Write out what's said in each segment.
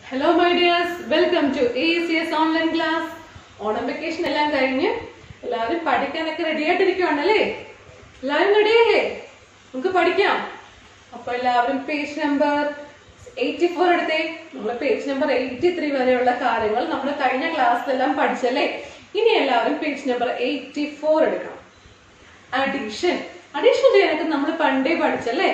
Hello my dears, welcome to ACS online class. Onam vacation എല്ലാം കഴിഞ്ഞ് എല്ലാവരും പഠിക്കാനൊക്കെ റെഡി ആയിട്ടിരിക്കുവാണല്ലേ? എല്ലാവരും റെഡിയല്ലേ? നമുക്ക് പഠിക്കാം. അപ്പൊ എല്ലാവരും പേജ് നമ്പർ 84 എടുത്തേ. നമ്മൾ പേജ് നമ്പർ 83 വരെയുള്ള കാര്യങ്ങൾ നമ്മൾ കഴിഞ്ഞ ക്ലാസ്സിലെല്ലാം പഠിച്ചല്ലേ? ഇനി എല്ലാവരും പേജ് നമ്പർ 84 എടുക്കണം. അഡീഷൻ ചെയ്യാനൊക്കെ നമ്മൾ പണ്ടേ പഠിച്ചല്ലേ?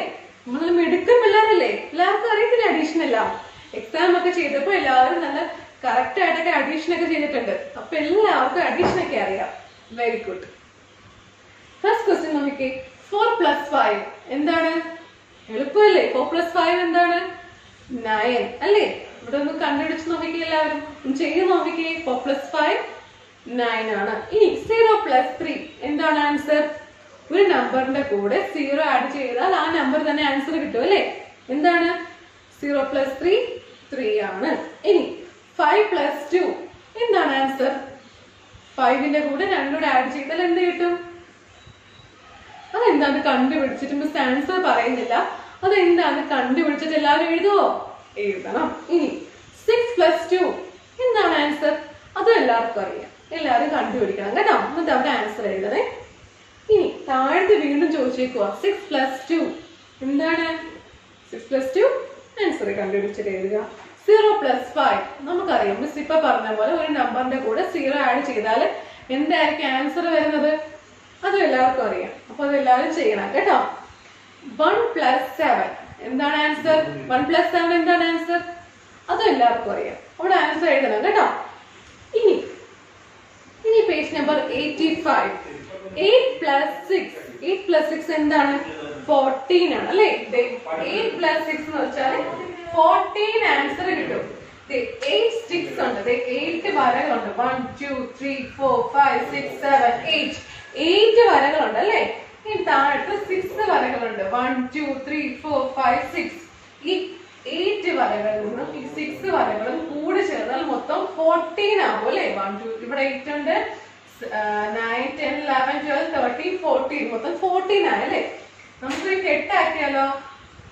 നമ്മൾ മിടുക്കം പിള്ളേരല്ലേ? എല്ലാവർക്കും അറിയത്തില്ല അഡീഷൻ എല്ലാം. എക്സാം ഒക്കെ ചെയ്തപ്പോ എല്ലാവരും നല്ല കറക്റ്റ് ആയിട്ടൊക്കെ അഡീഷൻ ഒക്കെ ചെയ്തിട്ടുണ്ട്. അപ്പൊ എല്ലാവർക്കും അഡീഷൻ ഒക്കെ അറിയാം. Very good. ഫസ്റ്റ് ക്വസ്റ്റ്യൻ നോക്കിക്കേ. 4 + 5 എന്താണ്? എളുപ്പമല്ലേ? 4 + 5 എന്താണ്? 9 അല്ലേ? ഇവിടെ ഒന്ന് കണ്ടുപിടിച്ച് നോക്കിക്കേ എല്ലാവരും. ചെയ്ത് നോക്കിക്കേ. 4 + 5 9 ആണ്. ഇനി 0 + 3 എന്താണ് ആൻസർ? ഒരു നമ്പറിന്റെ കൂടെ 0 ആഡ് ചെയ്താൽ ആ നമ്പർ തന്നെ ആൻസർ കിട്ടും അല്ലേ? എന്താണ്? 0 + 3 3 ആണ്. ഇനി 5 + 2 എന്താണ് ആൻസർ? 5ന്റെ കൂടെ 2 കൂടെ ആഡ് ചെയ്താൽ എന്ത് കിട്ടും? അതെന്താണ് കണ്ടുപിടിച്ചിട്ട് മിസ് ആൻസർ പറയുന്നില്ല. അതെന്താണ് കണ്ടുപിടിച്ചിട്ട് എല്ലാവരും എഴുതുവോ? എഴുതണം. ഇനി 6 + 2 എന്താണ് ആൻസർ? അതും എല്ലാവർക്കും അറിയാം. എല്ലാവരും കണ്ടുപിടിക്കണം കേട്ടോ. എന്നിട്ട് അവിടെ ആൻസർ എഴുതണേ. ഇനി താഴത്ത് വീണ്ടും ചോദിച്ചേക്കുവാ 6 + 2 എന്താണ്? 6 + 2 ആൻസർ കണ്ടുപിടിച്ചിട്ട് എഴുതുക. 0 + 5 നമുക്കറിയാം. മിസ് ഇപ്പൊ പറഞ്ഞ പോലെ ഒരു നമ്പറിന്റെ കൂടെ 0 ആഡ് ചെയ്താൽ എന്തായിരിക്കും ആൻസർ വരുന്നത്? അതും എല്ലാവർക്കും അറിയാം. അപ്പൊ അത് എല്ലാവരും ചെയ്യണം കേട്ടോ. 1 + 7 എന്താണ് ആൻസർ? 1 + 7 എന്താണ് ആൻസർ? അതും എല്ലാവർക്കും അറിയാം. അവിടെ ആൻസർ എഴുതണം കേട്ടോ. ഇനി പേജ് നമ്പർ 85. 8 + 6 എന്താണ്? 14 ആണ് അല്ലേ? 8 + 6 എന്ന് വെച്ചാൽ 14 ആൻസർ കിട്ടും. 8 sticks ഉണ്ട്. 8 വരകളുണ്ട്. 1 2 3 4 5 6 7 8 വരകളുണ്ട് അല്ലേ? ഇനി താഴത്ത് 6 വരകളുണ്ട്. 1 2 3 4 5 6 ഈ 8 വരകളിൽ നിന്നും ഈ 6 വരകളും കൂടി ചേർന്നാൽ മൊത്തം 14 ആകും അല്ലേ? 1 2 ഇവിടെ 8 ഉണ്ട്. 9 10 11 12 13 14 മൊത്തം 14 ആയല്ലേ? നമുക്കൊരു കെട്ടാക്കിയാലോ?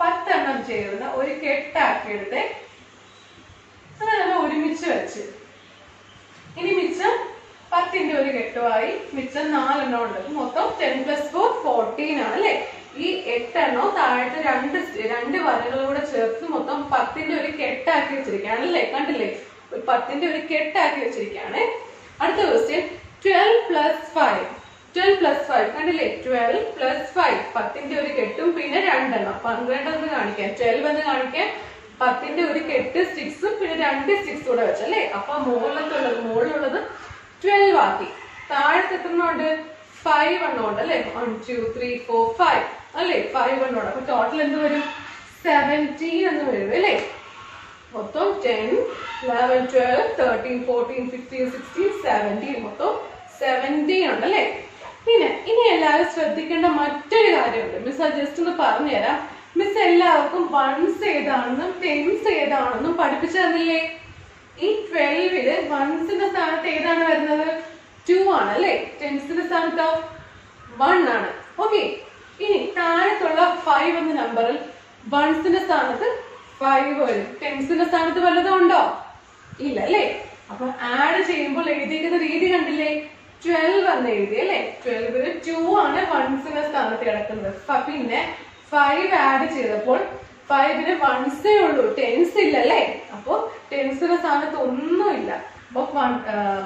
10 എണ്ണം ചേർന്ന് ഒരു കെട്ടാക്കിയെടുത്ത് അങ്ങനെ ഒരുമിച്ച് വെച്ച് ഇനി മിച്ചം 10ന്റെ ഒരു കെട്ടുമായി. മിച്ചം 4 എണ്ണം ഉണ്ട്. മൊത്തം 10 + 4 14 ആണ് അല്ലേ? ഈ 8 എണ്ണം താഴത്തെ രണ്ട് വരകളൂടെ ചേർത്ത് മൊത്തം 10ന്റെ ഒരു കെട്ടാക്കി വെച്ചിരിക്കുകയാണ് അല്ലേ? കണ്ടില്ലേ? ഒരു 10ന്റെ ഒരു കെട്ടാക്കി വെച്ചിരിക്കുകയാണ്. അടുത്ത ക്വസ്റ്റ്യൻ 12 + 5 കണ്ടില്ലേ? 12 + 5 10ന്റെ ഒരു കെട്ടും പിന്നെ 2 എണ്ണം 12 എന്ന് കാണിക്കാൻ 12 എന്ന് കാണിക്കാൻ 10ന്റെ ഒരു കെട്ട് സ്റ്റിക്സും പിന്നെ 2 സ്റ്റിക്സ് കൂടെ വെച്ചല്ലേ? അപ്പൊ മുകളിലുള്ളത് 12 ആക്കി. താഴത്തെ എത്രണ്ണമുണ്ട്? 5 എണ്ണം ഉണ്ട് അല്ലെ? 1 2 3 4 5 അല്ലെ? 5 എണ്ണം ഉണ്ട്. അപ്പൊ ടോട്ടൽ എന്ത് വരും? 17 എന്ന് വരും അല്ലേ? മൊത്തം 10 11 12 13 14 15 16 17 മൊത്തം 17 ഉണ്ട് അല്ലേ? പിന്നെ ഇനി എല്ലാവരും ശ്രദ്ധിക്കേണ്ട മറ്റൊരു കാര്യമുണ്ട്. മിസ് ജസ്റ്റ് ഒന്ന് പറഞ്ഞുതരാം. മിസ് എല്ലാവർക്കും വൺസ് ഏതാണെന്നും ടെൻസ് ഏതാണെന്നും പഠിപ്പിച്ചു തന്നില്ലേ? ഈ 12ല് വൺസിന്റെ സ്ഥാനത്ത് ഏതാണ് വരുന്നത്? 2 ആണ് അല്ലേ? ടെൻസിന്റെ സ്ഥാനത്തോ 1 ആണ്. ഓക്കെ. ഇനി താഴത്തുള്ള 5 എന്ന നമ്പറിൽ വൺസിന്റെ സ്ഥാനത്ത് 5 വരും. ടെൻസിന്റെ സ്ഥാനത്ത് വല്ലതും ഉണ്ടോ? ഇല്ല അല്ലേ? അപ്പൊ ആഡ് ചെയ്യുമ്പോൾ എഴുതിയിരിക്കുന്ന രീതി കണ്ടില്ലേ? 12 എന്ന് എഴുതി അല്ലേ? 12ല് 2 ആണ് വൺസിന്റെ സ്ഥാനത്ത് കിടക്കുന്നത്. പിന്നെ 5 ആഡ് ചെയ്തപ്പോൾ 5ന് വൺസേ ഉള്ളൂ, ടെൻസ് ഇല്ല അല്ലേ? അപ്പൊ ടെൻസിന്റെ സ്ഥാനത്ത് ഒന്നുമില്ല. അപ്പൊ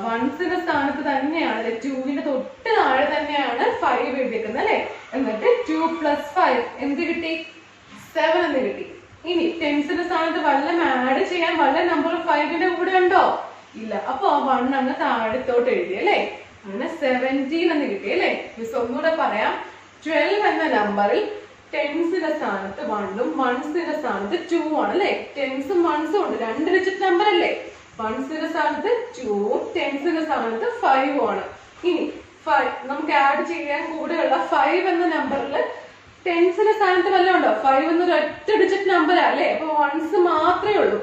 വൺസിന്റെ സ്ഥാനത്ത് തന്നെയാണ് 2ന്റെ തൊട്ട് താഴെ തന്നെയാണ് 5 എഴുതിയിരിക്കുന്നത് അല്ലെ? എന്നിട്ട് 2 + 5 എന്ത് കിട്ടി? 7 എന്ന് കിട്ടി. ഇനി ടെൻസിന്റെ സ്ഥാനത്ത് വല്ലതും ആഡ് ചെയ്യാൻ വല്ല നമ്പർ 5ന്റെ കൂടെ ഉണ്ടോ? ഇല്ല. അപ്പൊ 1 അങ്ങ് താഴത്തോട്ട് എഴുതി അല്ലേ? അങ്ങനെ 17 എന്ന് കിട്ടി അല്ലേ? മിസ് ഒന്നുകൂടെ പറയാം. 12 എന്ന നമ്പറിൽ ടെൻസിന്റെ സ്ഥാനത്ത് 1ഉം വൺസിന്റെ സ്ഥാനത്ത് 2 ആണ് അല്ലേ? ടെൻസും വൺസും ഉണ്ട്. 2 ഡിജിറ്റ് നമ്പർ അല്ലേ? വൺസിന്റെ സ്ഥാനത്ത് 2ഉം ടെൻസിന്റെ സ്ഥാനത്ത് 5ഉം ആണ്. ഇനി 5 നമുക്ക് ആഡ് ചെയ്യാൻ കൂടെയുള്ള 5 എന്ന നമ്പറിൽ ടെൻസിന്റെ സ്ഥാനത്ത് വല്ലതും ഉണ്ടോ? 5 എന്നൊരു ഒറ്റ ഡിജിറ്റ് നമ്പർ അല്ലേ? അപ്പൊ വൺസ് മാത്രമേ ഉള്ളൂ.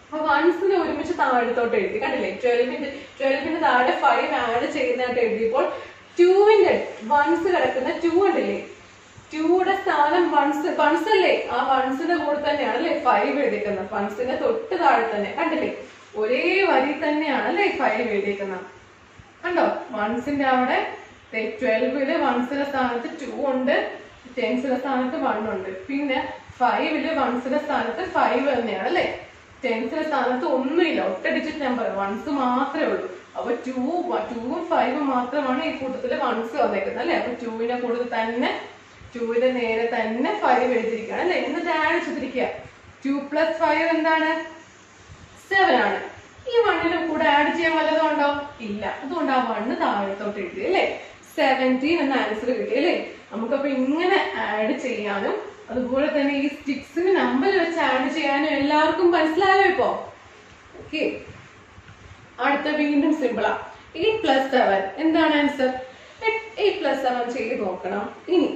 അപ്പൊ വൺസിനെ ഒരുമിച്ച് താഴത്തോട്ട് എഴുതി. കണ്ടില്ലേ? 12ന്റെ താഴെ 5 ആഡ് ചെയ്യുന്നതായിട്ട് എഴുതിയപ്പോൾ 2ന്റെ വൺസ് കിടക്കുന്ന 2 ഉണ്ടല്ലേ? 2യുടെ സ്ഥാനം വൺസ് അല്ലേ, ആ വൺസിന്റെ കൂടെ തന്നെയാണ് അല്ലെ 5 എഴുതിക്കുന്നത്. വൺസിന്റെ തൊട്ട് താഴെ തന്നെ കണ്ടില്ലേ, ഒരേ വരി തന്നെയാണ് അല്ലെ 5 എഴുതിക്കുന്നത്. കണ്ടോ, വൺസിന്റെ അവിടെ 12ല് വൺസിന്റെ സ്ഥാനത്ത് 2 ഉണ്ട്, ടെൻസിന്റെ സ്ഥാനത്ത് 1 ഉണ്ട്. പിന്നെ 5ല് വൺസിന്റെ സ്ഥാനത്ത് 5 തന്നെയാണ് അല്ലെ. ടെൻസിന്റെ സ്ഥാനത്ത് ഒന്നുമില്ല, ഒറ്റ ഡിജിറ്റ് നമ്പർ വൺസ് മാത്രമേ ഉള്ളൂ. അപ്പൊ 2ഉം 5ഉം മാത്രമാണ് ഈ കൂട്ടത്തില് വൺസ് വന്നേക്കുന്നത് അല്ലെ. അപ്പൊ 2ന്റെ കൂടുതൽ തന്നെ 2ന്റെ നേരെ തന്നെ 5 എഴുതിയിരിക്കുകയാണ് അല്ലെ. എന്നിട്ട് ആഡ് ചെയ്തിരിക്കുക. 2 + 5 എന്താണ്? 7 ആണ്. ഈ 1ന്റെ കൂടെ ആഡ് ചെയ്യാൻ വല്ലതും ഉണ്ടോ? ഇല്ല. അതുകൊണ്ട് ആ 1 താഴത്തോട്ട് എഴുതി അല്ലെ. 17 എന്ന ആൻസർ കിട്ടി അല്ലെ. നമുക്കപ്പൊ ഇങ്ങനെ ആഡ് ചെയ്യാനും അതുപോലെ തന്നെ ഈ സ്റ്റിക്സിന് നമ്പർ വെച്ച് ആഡ് ചെയ്യാനും എല്ലാവർക്കും മനസ്സിലായോ ഇപ്പോ? ഓക്കെ. അടുത്ത വീണ്ടും സിമ്പിളാ. 8 + 7 എന്താണ് ആൻസർ? 8 + 7 ചെയ്ത് നോക്കണം. ഇനി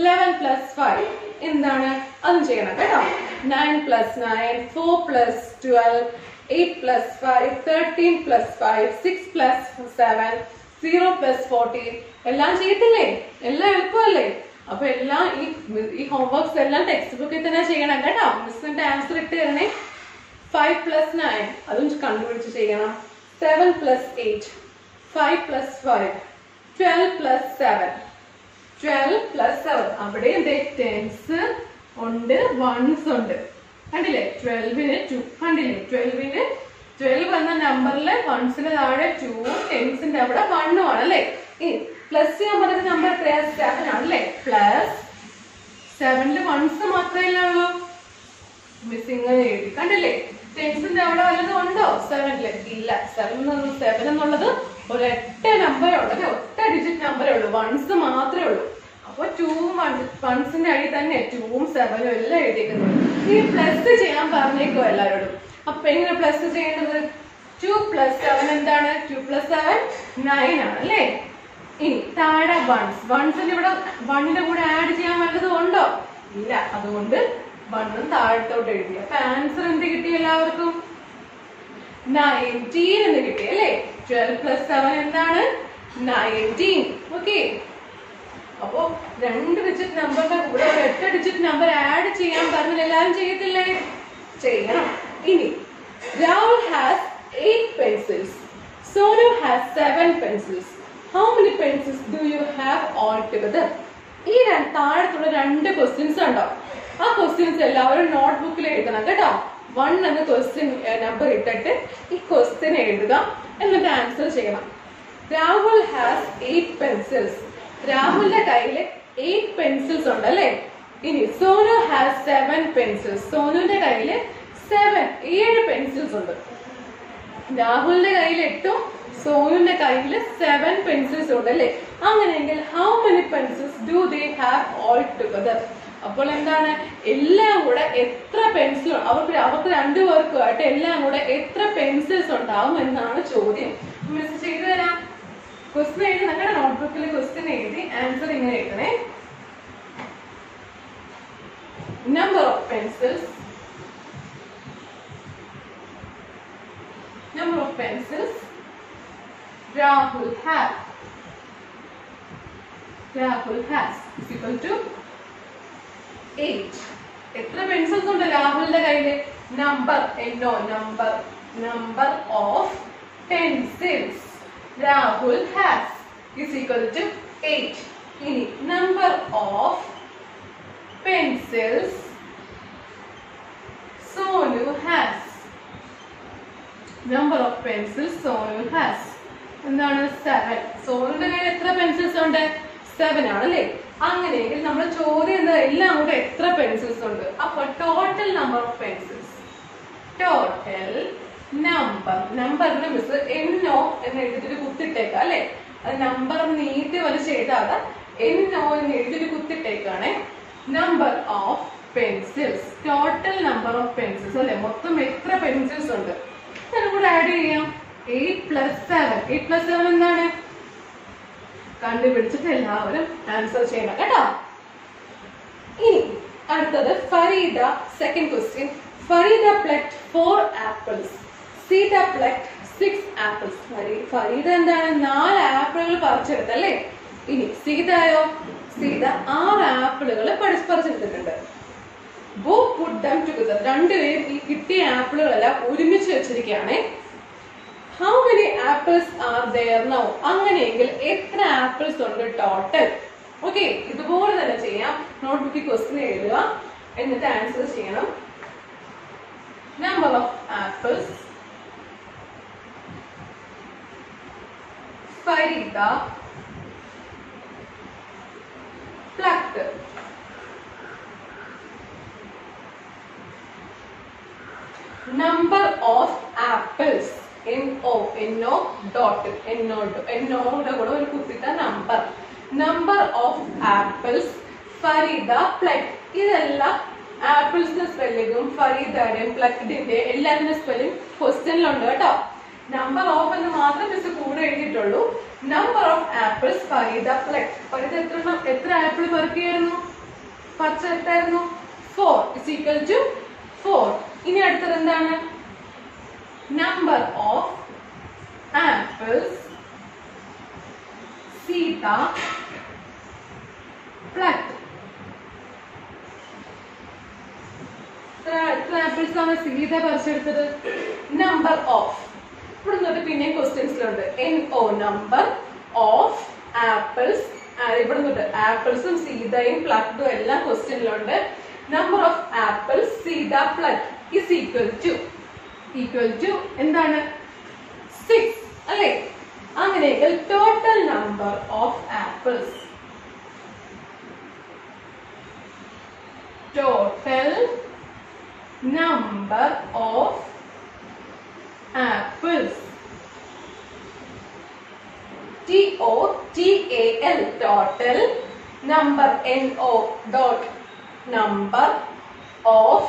11 + 5 എന്താണ്? അതും ചെയ്യണം കേട്ടോ. 9 + 9, 4 + 12, 8 + 5, 13 + 5, 6 + 7, 0 + 14 എല്ലാം ചെയ്യത്തില്ലേ? എല്ലാം എളുപ്പമല്ലേ? അപ്പൊ എല്ലാം ഈ ഹോംവർക്ക്സ് എല്ലാം ടെക്സ്റ്റ് ബുക്കിൽ തന്നെ ചെയ്യണം കേട്ടോ. മിസ്സിന്റെ ആൻസർ ഇട്ട് തരണേ. 5 + 9 അതും കണ്ടുപിടിച്ച് ചെയ്യണം. 7 + 8, 5 + 5, 12 + 7, 12 + 7 അവിടെ ടെൻസ് ഉണ്ട്, വൺസ് ഉണ്ട്. കണ്ടില്ലേ? 12ന് 2 കണ്ടില്ലേ? 12 എന്ന നമ്പറിലെ വൺസിന് താഴെ 2ഉം ടെൻസിന്റെ അവിടെ 1ഉം ആണ് അല്ലെ. ഇനി പ്ലസ് ചെയ്യാൻ പറഞ്ഞ നമ്പർ എത്രയാ? 7 ആണ് അല്ലെ. പ്ലസ് 7ല് വൺസ് മാത്രമേ ഉള്ളൂ. മിസ്സിങ് എഴുതി കണ്ടില്ലേ? ടെൻസിന്റെ അവിടെ വല്ലതും ഉണ്ടോ 7ല്? ഇല്ല. 7 എന്നുള്ളത് ഒരൊറ്റ നമ്പറേ ഉള്ളൂ, ഒറ്റ ഡിജിറ്റ് നമ്പറേ ഉള്ളൂ, വൺസ് മാത്രമേ ഉള്ളൂ. അപ്പൊ 2ഉം വൺസിന്റെ അടി തന്നെ 2ഉം 7ഉം എല്ലാം എഴുതിയിരിക്കുന്നത്. ഈ പ്ലസ് ചെയ്യാൻ പറഞ്ഞേക്കോ എല്ലാവരോടും. അപ്പൊ എങ്ങനെ പ്ലസ് ചെയ്യേണ്ടത്? 2 + 7 എന്താണ്? 2 + 7 9 ആണ് അല്ലെ. ഇനി താഴെ വൺസിന് ഇവിടെ 1ന്റെ കൂടെ ആഡ് ചെയ്യാൻ വല്ലതും ഉണ്ടോ? ഇല്ല. അതുകൊണ്ട് 1 താഴത്തോട്ട് എഴുതി. അപ്പൊ ആൻസർ എന്ത് കിട്ടി എല്ലാവർക്കും? 19 എന്ന് കിട്ടി അല്ലെ. 12 + 7 എന്താണ്? 19. ഓക്കെ. അപ്പൊ 2 ഡിജിറ്റ് നമ്പറിന്റെ കൂടെ ഒരു 8 ഡിജിറ്റ് നമ്പർ ആഡ് ചെയ്യാൻ പറഞ്ഞാൽ എല്ലാവരും ചെയ്യത്തില്ലേ? ചെയ്യണം. ഇനി Rahul has 8 pencils. Sonu has 7 pencils. How many pencils do you have all together? ഈ താഴത്തുള്ള 2 ക്വസ്റ്റ്യൻസ് ഉണ്ടോ? ആ ക്വസ്റ്റ്യൻസ് എല്ലാവരും നോട്ട്ബുക്കിൽ എഴുതണം കേട്ടോ. 1 എന്ന ക്വസ്റ്റ്യൻ നമ്പർ ഇട്ടിട്ട് ഈ ക്വസ്റ്റ്യൻ എഴുതുക, എന്നിട്ട് ആൻസർ ചെയ്യണം. Rahul has 8 pencils. രാഹുലിന്റെ കയ്യിൽ 8 പെൻസിൽസ് ഉണ്ട് അല്ലെ. ഇനി സോനു ഹാസ് 7 pencils. സോനുവിന്റെ കയ്യിൽ 7 പെൻസിൽസ് ഉണ്ട്. രാഹുലിന്റെ കയ്യിൽ 8ഉം സോനുവിന്റെ കയ്യിൽ 7 പെൻസിൽസ് ഉണ്ട് അല്ലെ. അങ്ങനെയെങ്കിൽ how many pencils do they have all together? അപ്പോൾ എന്താണ്? എല്ലാം കൂടെ എത്ര പെൻസിൽ അവർക്ക് 2 പേർക്കുമായിട്ട് എല്ലാം കൂടെ എത്ര പെൻസിൽസ് ഉണ്ടാവും എന്നാണ് ചോദ്യം. മിസ് ചെയ്തു തരാം. ക്വസ്റ്റ്യൻ എഴുതി നിങ്ങളുടെ നോട്ട്ബുക്കിൽ ക്വസ്റ്റ്യൻ എഴുതി ആൻസർ ഇങ്ങനെ എഴുതണേ. Number of pencils, number of pencils Rahul has is equal to 8. എത്ര പെൻസിൽസ് ഉണ്ട് രാഹുലിന്റെ കയ്യില്? നമ്പർ എന്നോ number of pencils Rahul has is equal to 8. ഇനി number of pencils Sonu has. Number of pencils Sonu has എന്താണ്? 7. സോനുവിന്റെ കയ്യിൽ എത്ര pencils ഉണ്ട്? 7 ആണ് അല്ലെ. അങ്ങനെയെങ്കിൽ നമ്മൾ ചോദ്യം എന്താ? എല്ലാം കൂടെ എത്ര പെൻസിൽസ് ഉണ്ട്? അപ്പൊ total number of pencils, total നമ്പറിന് മിസ് എന്നോ എന്ന് എഴുതിട്ട് കുത്തിട്ടേക്കാം അല്ലെ. അത് നമ്പർ നീട്ടി വലിച്ച് എഴുതാതെ എന്നോ എന്ന് എഴുതിട്ട് കുത്തിട്ടേക്കാണ്. Number of pencils, total number of pencils അല്ലെ. മൊത്തം എത്ര പെൻസിൽസ് ഉണ്ട്? കൂടെ ആഡ് ചെയ്യാം. 8 + 7. 8 + 7 എന്താണ്? കണ്ടുപിടിച്ചിട്ട് എല്ലാവരും ആൻസർ ചെയ്യണം കേട്ടോ. ഇനി അടുത്തത് Fareeda. Second question. Fareeda plucked 4 apples. Seetha plucked 6 apples. Fareeda എന്താണ്? 4 ആപ്പിളുകൾ പറിച്ചെടുത്തല്ലേ. ഇനി സീതയോ? Sita 6 ആപ്പിളുകൾ പറിച്ചെടുത്തിട്ടുണ്ട്. Both put them together. രണ്ടുപേരും ഈ കിട്ടിയ ആപ്പിളുകളെല്ലാം ഒരുമിച്ച് വെച്ചിരിക്കുകയാണ്. How many apples are there now? അങ്ങനെയെങ്കിൽ എത്ര ആപ്പിൾസ് ഉണ്ട് ടോട്ടൽ? ഓക്കെ, ഇതുപോലെ തന്നെ ചെയ്യാം. നോട്ട്ബുക്കിൽ ക്വസ്റ്റ്യൻ എഴുതുക, എന്നിട്ട് ആൻസർ ചെയ്യണം. Number of apples Farida plucked. Number of apples. N-O dot. N-O കൂടെ ഒരു കുത്തിട്ട number. Number of apples Farida plucked. ഇതെല്ലാം ആപ്പിൾസിന്റെ സ്പെല്ലിങ്ങും ഫരീദയുടെയും പ്ലക്ഡിന്റെ എല്ലാത്തിന്റെ സ്പെല്ലിംഗ് ക്വസ്റ്റ്യനിലുണ്ട് കേട്ടോ. നമ്പർ ഓഫ് എന്ന് മാത്രം മിസ് കൂടെ എഴുതിയിട്ടുള്ളൂ. Number of apples Farida plucked. Farida എത്ര ആപ്പിൾ പെറുക്കിയായിരുന്നു? പറിച്ചെടുത്തായിരുന്നു? 4 is equal to 4. ഇനി അടുത്തത് എന്താണ്? Number of apples Sita plucked. എത്ര ആപ്പിൾസ് ആണ് സീത പറിച്ചെടുത്തത്? Number of. ഇവിടെ നിന്നിട്ട് പിന്നെ ക്വസ്റ്റ്യൻസിലുണ്ട് NO നമ്പർ ഓഫ് ആപ്പിൾസ്. ഇവിടെ നിന്നിട്ട് ആപ്പിൾസും സീതയും പ്ലക്ഡും എല്ലാം ക്വസ്റ്റ്യനിലുണ്ട്. Number of apples Sita plucked is equal to എന്താണ്? 6 അല്ലേ? അങ്ങനെയെങ്കിൽ total number of apples number of apples TOTAL total number NO dot number of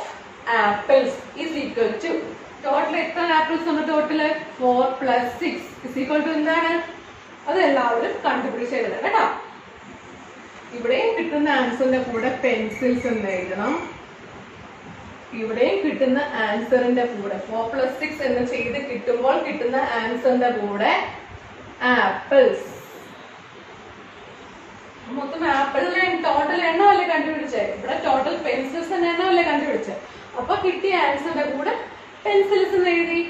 apples is equal to total എത്ര ആപ്പിൾസ് ഉണ്ട്? Total 4 plus 6 is equal to എന്താണ്? അതെല്ലാവരും കണ്ടുപിടിച്ച് എഴുതണം കേട്ടോ. ഇവിടെ കിട്ടുന്ന ആൻസറിന്റെ കൂടെ പെൻസിൽസ് എന്ന് എഴുതണം. ഇവിടെ കിട്ടുന്ന ആൻസറിന്റെ കൂടെ 4 plus 6 എന്ന് ചെയ്ത് കിട്ടുമ്പോൾ കിട്ടുന്ന ആൻസറിന്റെ കൂടെ ആപ്പിൾസ്. മൊത്തം ആപ്പിളിലെ ടോട്ടൽ എണ്ണമല്ലേ കണ്ടുപിടിച്ചേ? ഇവിടെ ടോട്ടൽ പെൻസിൽസിന്റെ എണ്ണമല്ലേ കണ്ടുപിടിച്ചേ? അപ്പൊ കിട്ടിയ ആൻസറിന്റെ കൂടെ പെൻസിൽസ് എന്ന് എഴുതി.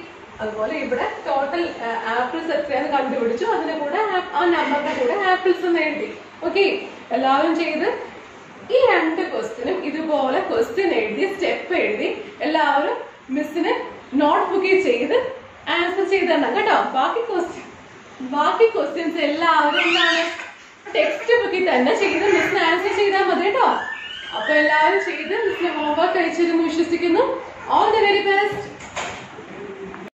അതുപോലെ ഇവിടെ ടോട്ടൽ ആപ്പിൾസ് എത്രയാണെന്ന് കണ്ടുപിടിച്ചു, അതിന്റെ കൂടെ ആ നമ്പറിന്റെ കൂടെ ആപ്പിൾസ് എന്ന് എഴുതി. ഓക്കെ, എല്ലാവരും ചെയ്ത് ഈ 2 ക്വസ്റ്റ്യനും ഇതുപോലെ ക്വസ്റ്റ്യൻ എഴുതി സ്റ്റെപ്പ് എഴുതി എല്ലാവരും മിസ്സിന് നോട്ട്ബുക്കിൽ ചെയ്ത് ആൻസർ ചെയ്ത് തരണം കേട്ടോ. ബാക്കി ക്വസ്റ്റ്യൻസ് എല്ലാവരും എന്താണ് ടെക്സ്റ്റ് ബുക്കിൽ തന്നെ ചെയ്ത് മിസ്സിന് ആൻസർ ചെയ്താൽ മതി കേട്ടോ. അപ്പൊ എല്ലാവരും ചെയ്ത് മിസ്സിന് ഹോംവർക്ക് അയച്ചിരുന്നു വിശ്വസിക്കുന്നു. All the very best.